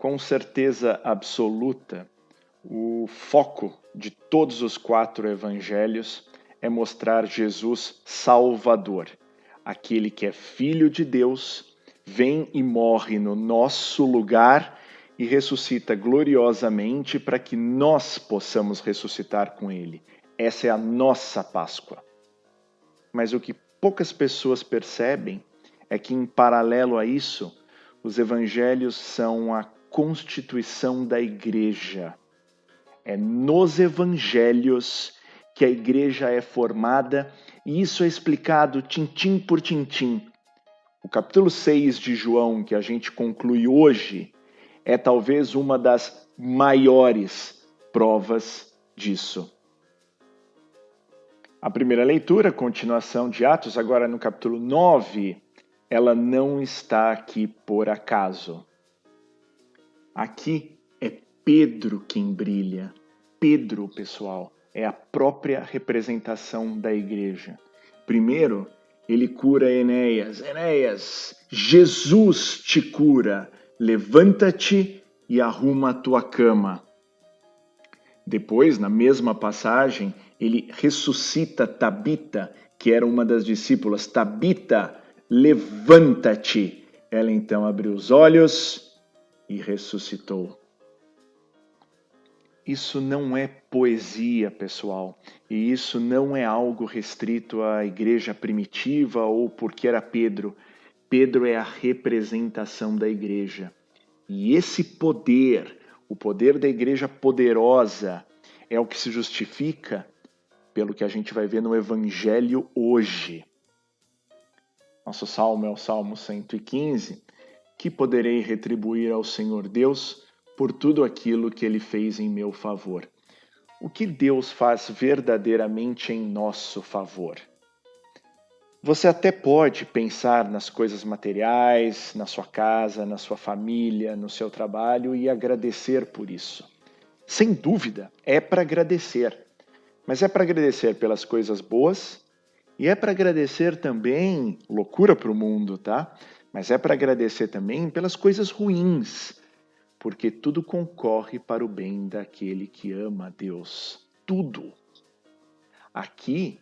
Com certeza absoluta, o foco de todos os 4 evangelhos é mostrar Jesus Salvador, aquele que é Filho de Deus, vem e morre no nosso lugar e ressuscita gloriosamente para que nós possamos ressuscitar com ele. Essa é a nossa Páscoa. Mas o que poucas pessoas percebem é que, em paralelo a isso, os evangelhos são a constituição da igreja. É nos evangelhos que a igreja é formada e isso é explicado tintim por tintim. O capítulo 6 de João, que a gente conclui hoje, é talvez uma das maiores provas disso. A primeira leitura, continuação de Atos, agora no capítulo 9, ela não está aqui por acaso. Aqui é Pedro quem brilha. Pedro, pessoal, é a própria representação da igreja. Primeiro, ele cura Enéas. Enéas, Jesus te cura. Levanta-te e arruma a tua cama. Depois, na mesma passagem, ele ressuscita Tabita, que era uma das discípulas. Tabita, levanta-te. Ela então abriu os olhos e ressuscitou. Isso não é poesia, pessoal, e isso não é algo restrito à igreja primitiva ou porque era Pedro. Pedro é a representação da igreja. E esse poder, o poder da igreja poderosa, é o que se justifica pelo que a gente vai ver no Evangelho hoje. Nosso salmo é o Salmo 115. Que poderei retribuir ao Senhor Deus por tudo aquilo que Ele fez em meu favor? O que Deus faz verdadeiramente em nosso favor? Você até pode pensar nas coisas materiais, na sua casa, na sua família, no seu trabalho e agradecer por isso. Sem dúvida, é para agradecer. Mas é para agradecer pelas coisas boas e é para agradecer também, loucura para o mundo, tá? Mas é para agradecer também pelas coisas ruins, porque tudo concorre para o bem daquele que ama a Deus. Tudo. Aqui,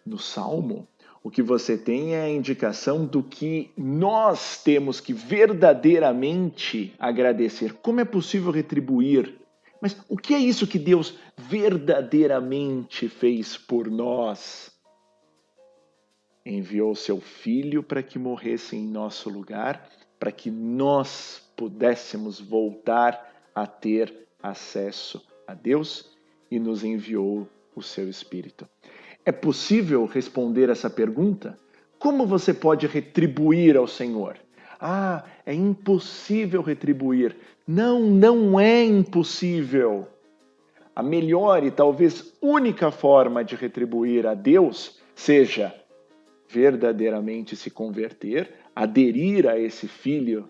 no Salmo, o que você tem é a indicação do que nós temos que verdadeiramente agradecer. Como é possível retribuir? Mas o que é isso que Deus verdadeiramente fez por nós? Enviou seu Filho para que morresse em nosso lugar, para que nós pudéssemos voltar a ter acesso a Deus e nos enviou o seu Espírito. É possível responder essa pergunta? Como você pode retribuir ao Senhor? Ah, é impossível retribuir. Não, não é impossível. A melhor e talvez única forma de retribuir a Deus seja verdadeiramente se converter, aderir a esse Filho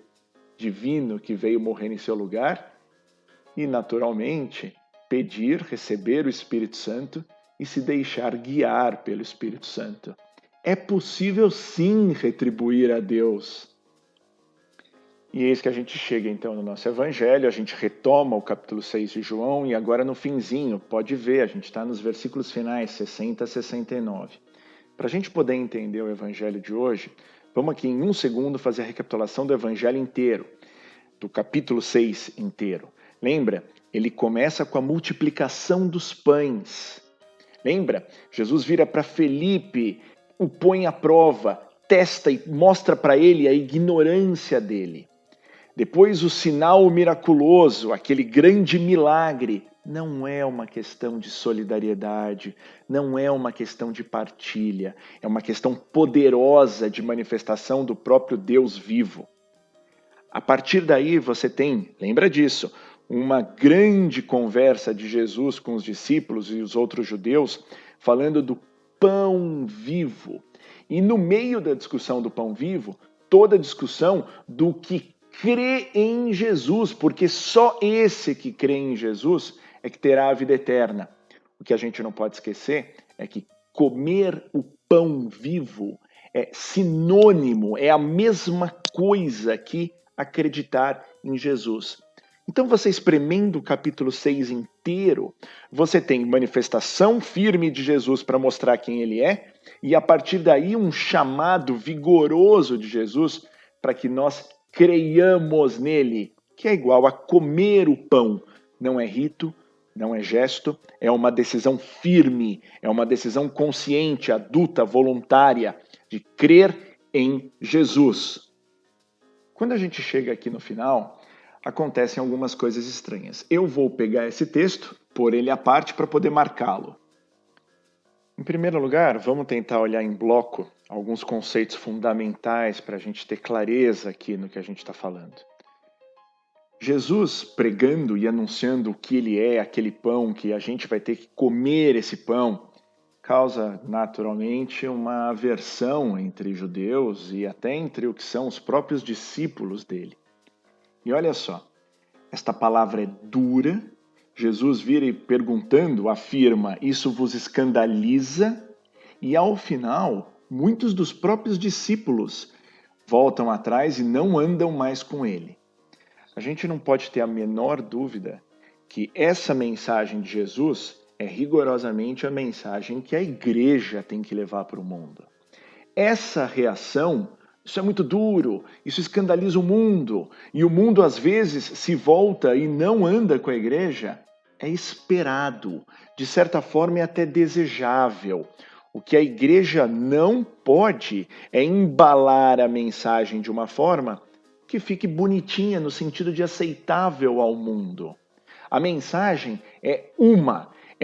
divino que veio morrer em seu lugar e, naturalmente, pedir, receber o Espírito Santo e se deixar guiar pelo Espírito Santo. É possível sim retribuir a Deus. E eis que a gente chega então no nosso Evangelho, a gente retoma o capítulo 6 de João e agora no finzinho, pode ver, a gente está nos versículos finais, 60 a 69. Para a gente poder entender o Evangelho de hoje, vamos aqui em um segundo fazer a recapitulação do Evangelho inteiro, do capítulo 6 inteiro. Lembra? Ele começa com a multiplicação dos pães. Lembra? Jesus vira para Felipe, o põe à prova, testa e mostra para ele a ignorância dele. Depois o sinal miraculoso, aquele grande milagre, não é uma questão de solidariedade, não é uma questão de partilha, é uma questão poderosa de manifestação do próprio Deus vivo. A partir daí você tem, lembra disso, uma grande conversa de Jesus com os discípulos e os outros judeus, falando do pão vivo. E no meio da discussão do pão vivo, toda a discussão do que crê em Jesus, porque só esse que crê em Jesus é que terá a vida eterna. O que a gente não pode esquecer é que comer o pão vivo é sinônimo, é a mesma coisa que acreditar em Jesus. Então, você espremendo o capítulo 6 inteiro, você tem manifestação firme de Jesus para mostrar quem ele é, e a partir daí um chamado vigoroso de Jesus para que nós creiamos nele, que é igual a comer o pão. Não é rito, não é gesto, é uma decisão firme, é uma decisão consciente, adulta, voluntária, de crer em Jesus. Quando a gente chega aqui no final, acontecem algumas coisas estranhas. Eu vou pegar esse texto, pôr ele à parte para poder marcá-lo. Em primeiro lugar, vamos tentar olhar em bloco alguns conceitos fundamentais para a gente ter clareza aqui no que a gente está falando. Jesus pregando e anunciando o que ele é, aquele pão, que a gente vai ter que comer esse pão, causa naturalmente uma aversão entre judeus e até entre o que são os próprios discípulos dele. E olha só, esta palavra é dura. Jesus vira e perguntando, afirma, isso vos escandaliza? E ao final, muitos dos próprios discípulos voltam atrás e não andam mais com ele. A gente não pode ter a menor dúvida que essa mensagem de Jesus é rigorosamente a mensagem que a igreja tem que levar para o mundo. Essa reação, isso é muito duro, isso escandaliza o mundo, e o mundo às vezes se volta e não anda com a igreja, é esperado, de certa forma é até desejável. O que a igreja não pode é embalar a mensagem de uma forma que fique bonitinha no sentido de aceitável ao mundo. A mensagem é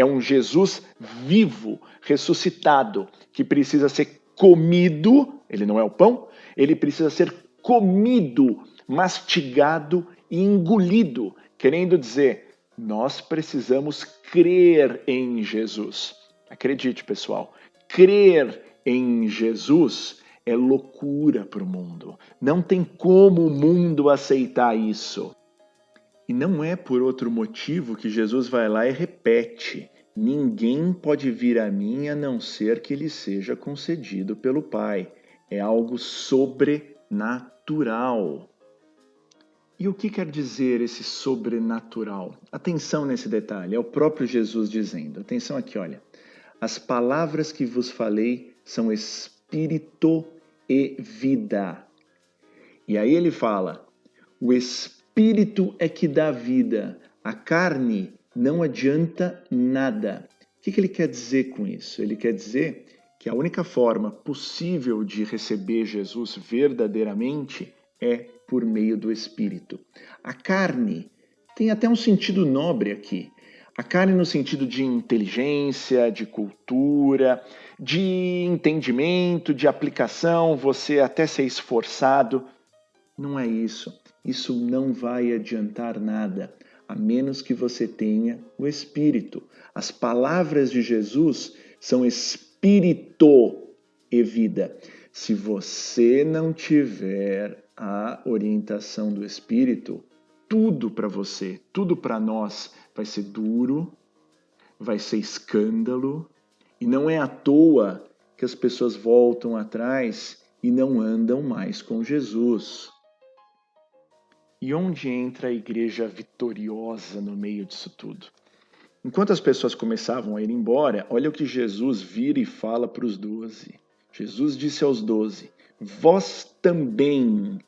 um Jesus vivo, ressuscitado, que precisa ser comido, ele não é o pão, ele precisa ser comido, mastigado e engolido, querendo dizer, nós precisamos crer em Jesus. Acredite, pessoal, crer em Jesus é loucura para o mundo. Não tem como o mundo aceitar isso. E não é por outro motivo que Jesus vai lá e repete: ninguém pode vir a mim a não ser que lhe seja concedido pelo Pai. É algo sobrenatural. E o que quer dizer esse sobrenatural? Atenção nesse detalhe, é o próprio Jesus dizendo. Atenção aqui, olha. As palavras que vos falei são espírito e vida. E aí ele fala, o espírito é que dá vida, a carne não adianta nada. O que ele quer dizer com isso? Ele quer dizer que a única forma possível de receber Jesus verdadeiramente é por meio do espírito. A carne tem até um sentido nobre aqui. A carne no sentido de inteligência, de cultura, de entendimento, de aplicação, você até ser esforçado. Não é isso. Isso não vai adiantar nada, a menos que você tenha o Espírito. As palavras de Jesus são espírito e vida. Se você não tiver a orientação do Espírito, tudo para você, tudo para nós vai ser duro, vai ser escândalo, e não é à toa que as pessoas voltam atrás e não andam mais com Jesus. E onde entra a igreja vitoriosa no meio disso tudo? Enquanto as pessoas começavam a ir embora, olha o que Jesus vira e fala para os 12. Jesus disse aos 12, vós também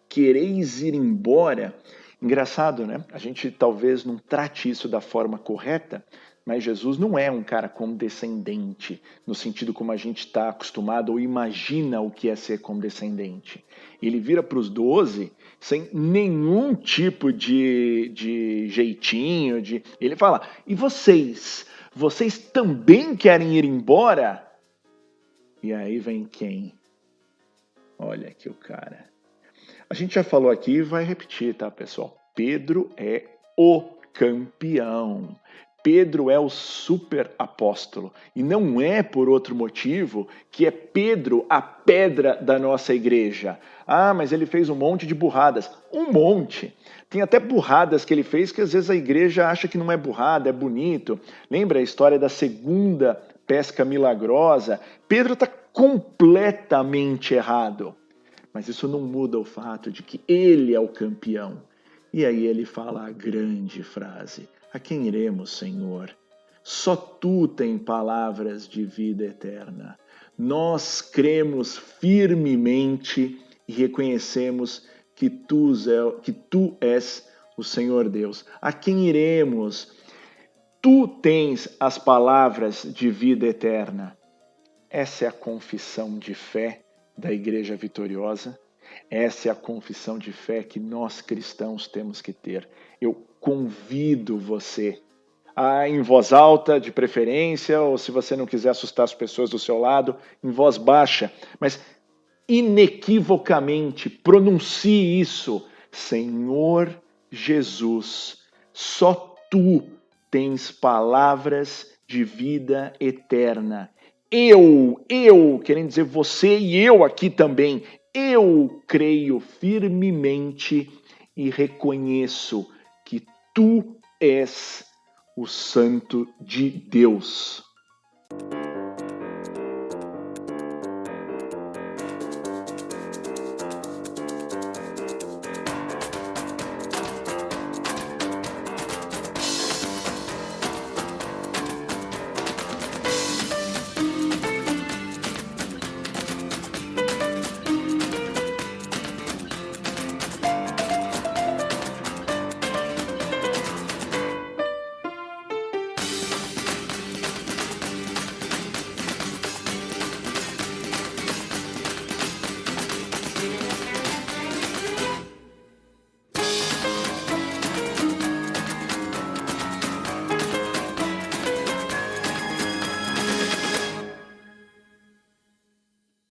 quereis ir embora? Engraçado, né? A gente talvez não trate isso da forma correta, mas Jesus não é um cara condescendente, no sentido como a gente está acostumado ou imagina o que é ser condescendente. Ele vira para os 12 sem nenhum tipo de jeitinho, ele fala, e vocês? Vocês também querem ir embora? E aí vem quem? Olha aqui o cara. A gente já falou aqui e vai repetir, tá, pessoal? Pedro é o campeão. Pedro é o super apóstolo. E não é por outro motivo que é Pedro a pedra da nossa igreja. Ah, mas ele fez um monte de burradas. Um monte. Tem até burradas que ele fez que às vezes a igreja acha que não é burrada, é bonito. Lembra a história da segunda pesca milagrosa? Pedro está completamente errado. Mas isso não muda o fato de que ele é o campeão. E aí ele fala a grande frase: a quem iremos, Senhor? Só tu tens palavras de vida eterna. Nós cremos firmemente e reconhecemos que tu és o Senhor Deus. A quem iremos? Tu tens as palavras de vida eterna. Essa é a confissão de fé da Igreja Vitoriosa. Essa é a confissão de fé que nós cristãos temos que ter. Eu convido você a, em voz alta, de preferência, ou se você não quiser assustar as pessoas do seu lado, em voz baixa, mas inequivocamente pronuncie isso: Senhor Jesus, só tu tens palavras de vida eterna. Querendo dizer você e eu aqui também, eu creio firmemente e reconheço que tu és o Santo de Deus.